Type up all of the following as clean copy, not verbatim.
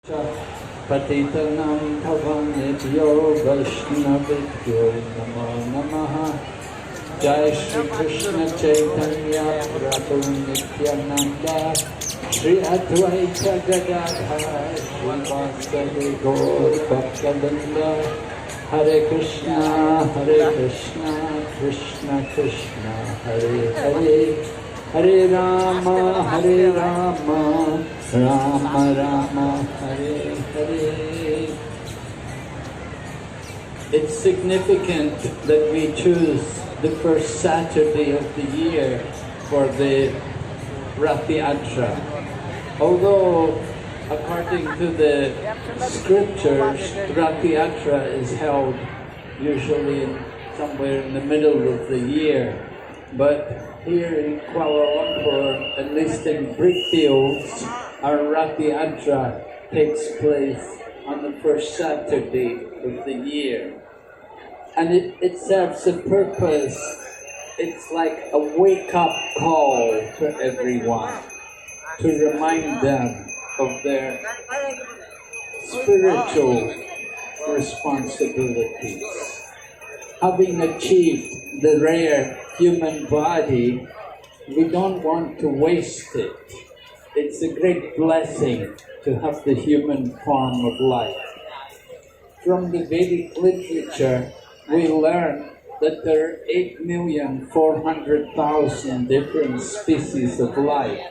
Patitanam Pavanebhyo Vaishnavibhyo Namo Namaha. Jai Shri Krishna Chaitanya Prabhu Nityananda Shri Advaita Gadadhar Shri Vasari Gaur Bhaktavinda. Hare Krishna Krishna Krishna Hare Hare, Hare Rama Rama Rama Hare Hare. It's significant that we choose the first Saturday of the year for the Ratha Yatra. Although, according to the scriptures, Ratha Yatra is held usually somewhere in the middle of the year. But here in Kuala Lumpur, at least in Brickfields, our Ratha Yatra takes place on the first Saturday of the year. And it serves a purpose. It's like a wake-up call to everyone, to remind them of their spiritual responsibilities. Having achieved the rare human body, we don't want to waste it. It's a great blessing to have the human form of life. From the Vedic literature, we learn that there are 8,400,000 different species of life,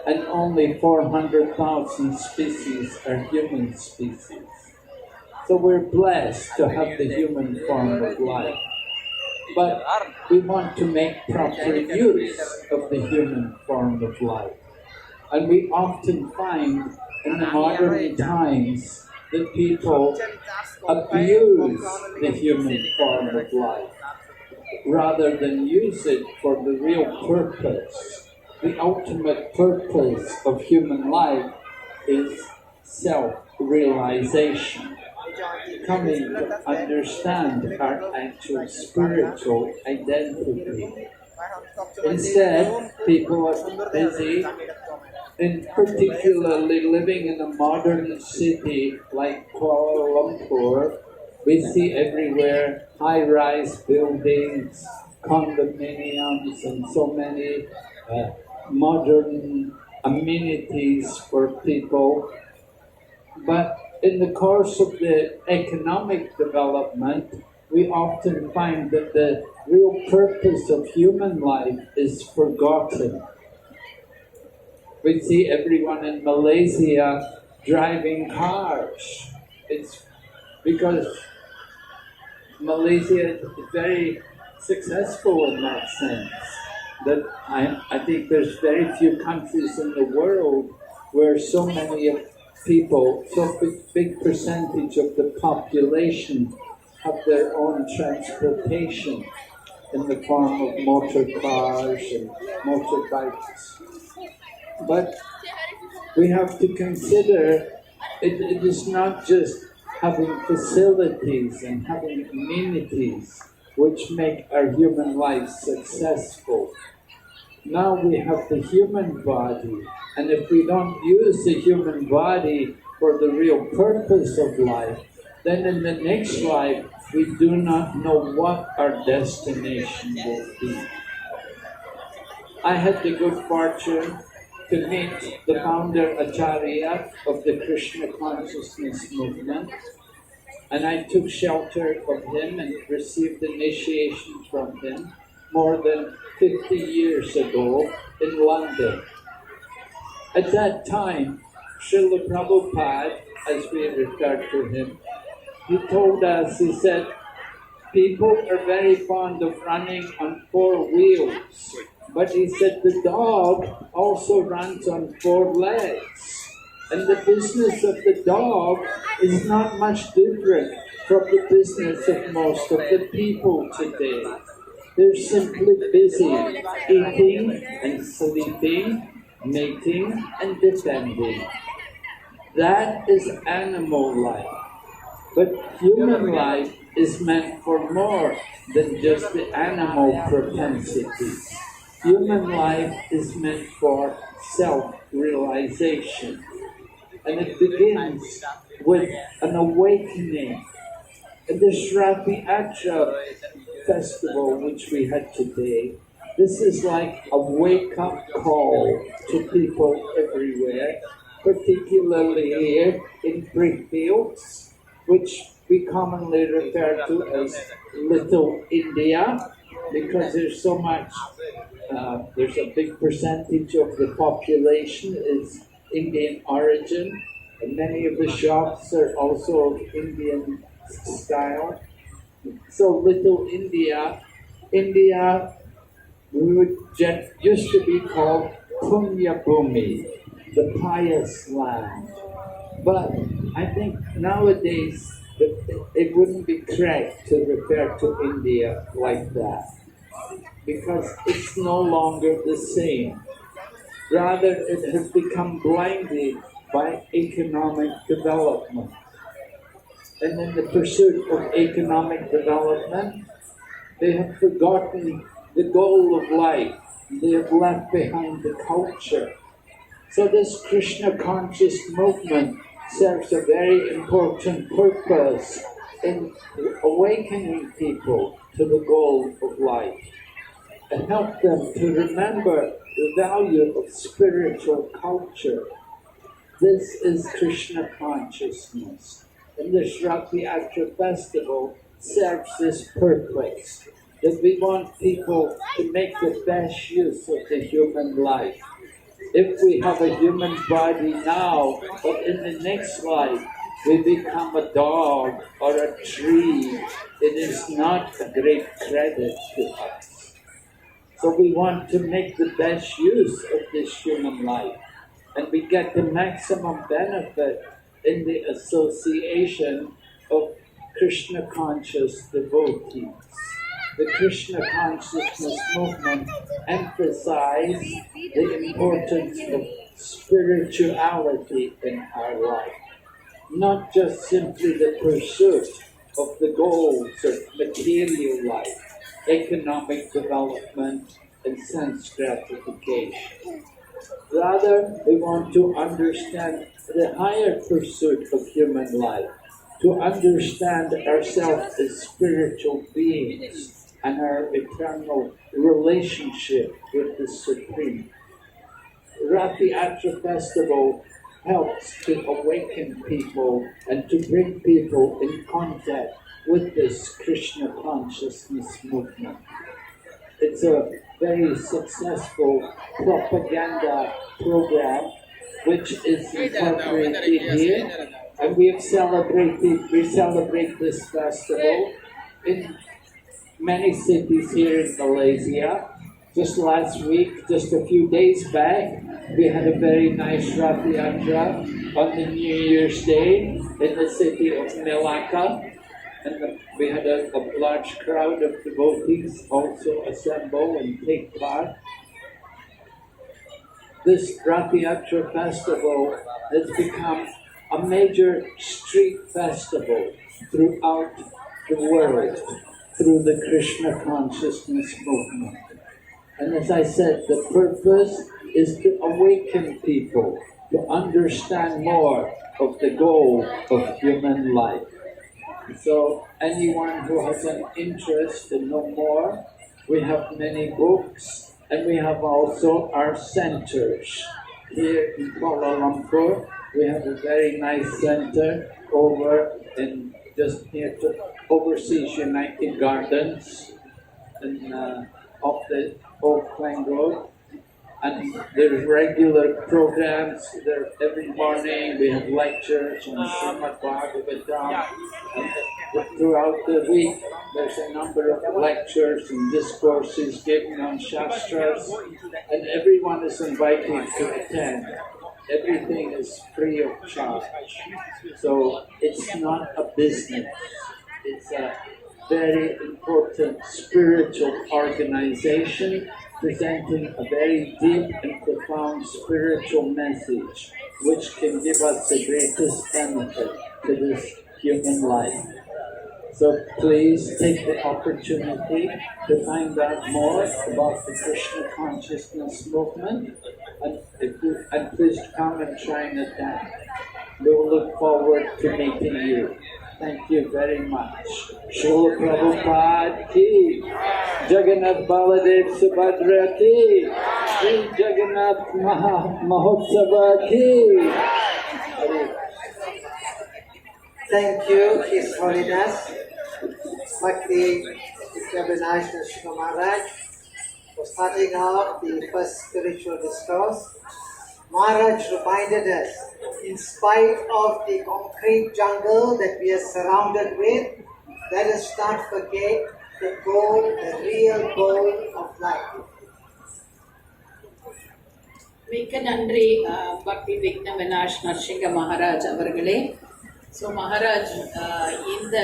and only 400,000 species are human species. So we're blessed to have the human form of life. But we want to make proper use of the human form of life. And we often find in the modern times that people abuse the human form of life rather than use it for the real purpose. The ultimate purpose of human life is self-realization, coming to understand our actual spiritual identity. Instead, people are busy, and particularly living in a modern city like Kuala Lumpur. We see everywhere high-rise buildings, condominiums, and so many modern amenities for people. But in the course of the economic development, we often find that the real purpose of human life is forgotten. We see everyone in Malaysia driving cars. It's because Malaysia is very successful in that sense. That I think there's very few countries in the world where so many people, so big percentage of the population have their own transportation in the form of motor cars and motorbikes. But we have to consider it is not just having facilities and having amenities which make our human life successful. Now we have the human body, and if we don't use the human body for the real purpose of life, then in the next life we do not know what our destination will be. I had the good fortune to meet the founder Acharya of the Krishna consciousness movement, and I took shelter of him and received initiation from him more than 50 years ago in London. At that time, Srila Prabhupada, as we referred to him, he told us, he said, people are very fond of running on 4 wheels. But he said the dog also runs on 4 legs. And the business of the dog is not much different from the business of most of the people today. They're simply busy eating and sleeping, mating and defending. That is animal life. But human life is meant for more than just the animal propensities. Human life is meant for self-realization. And it begins with an awakening. And this Yatra festival which we had today, this is like a wake-up call to people everywhere, particularly here in Brickfields, which we commonly refer to as Little India, because there's so much, there's a big percentage of the population is Indian origin, and many of the shops are also of Indian style. So Little India, India used to be called Punya Bhumi, the pious land. But I think nowadays it wouldn't be correct to refer to India like that, because it's no longer the same. Rather, it has become blinded by economic development. And in the pursuit of economic development, they have forgotten the goal of life. They have left behind the culture. So this Krishna conscious movement serves a very important purpose in awakening people to the goal of life and help them to remember the value of spiritual culture. This is Krishna consciousness. And this Yatra festival serves this purpose, that we want people to make the best use of the human life. If we have a human body now, but in the next life we become a dog or a tree, it is not a great credit to us. So we want to make the best use of this human life, and we get the maximum benefit in the association of Krishna conscious devotees. The Krishna consciousness movement emphasizes the importance of spirituality in our life, not just simply the pursuit of the goals of material life, economic development, and sense gratification. Rather, we want to understand the higher pursuit of human life, to understand ourselves as spiritual beings and our eternal relationship with the Supreme. Yatra festival helps to awaken people and to bring people in contact with this Krishna consciousness movement. It's a very successful propaganda program which is incorporated here, and we celebrate this festival in many cities here in Malaysia. Just last week, just a few days back, we had a very nice Yatra on the New Year's Day in the city of Melaka. And we had a large crowd of devotees also assemble and take part. This Yatra festival has become a major street festival throughout the world through the Krishna consciousness movement. And as I said, the purpose is to awaken people to understand more of the goal of human life. So anyone who has an interest to know more, we have many books, and we have also our centers. Here in Kuala Lumpur, we have a very nice center over in just near to Overseas United Gardens and off the Old Klang Road. And there's regular programs there every morning. We have lectures on Srimad Bhagavatam. And throughout the week, there's a number of lectures and discourses given on Shastras, and everyone is invited to attend. Everything is free of charge. So it's not a business. It's a very important spiritual organization presenting a very deep and profound spiritual message which can give us the greatest benefit to this human life. So please take the opportunity to find out more about the Krishna consciousness movement, and if you and please come and Chinatown. We will look forward to meeting you. Thank you very much. Srila Prabhupada ki, Jagannath Baladev Subhadra ki, Sri Jagannath Mahotsava ki. Thank you, His Holiness, Bhakti International Shiva Maharaj, for starting off the first spiritual discourse. Maharaj reminded us, in spite of the concrete jungle that we are surrounded with, let us not forget the goal, the real goal of life. மிக்க நன்றி பக்தி விக்ன விநாஷ் நரசிங்க மகாராஜ் அவர்களே. So Maharaj இந்த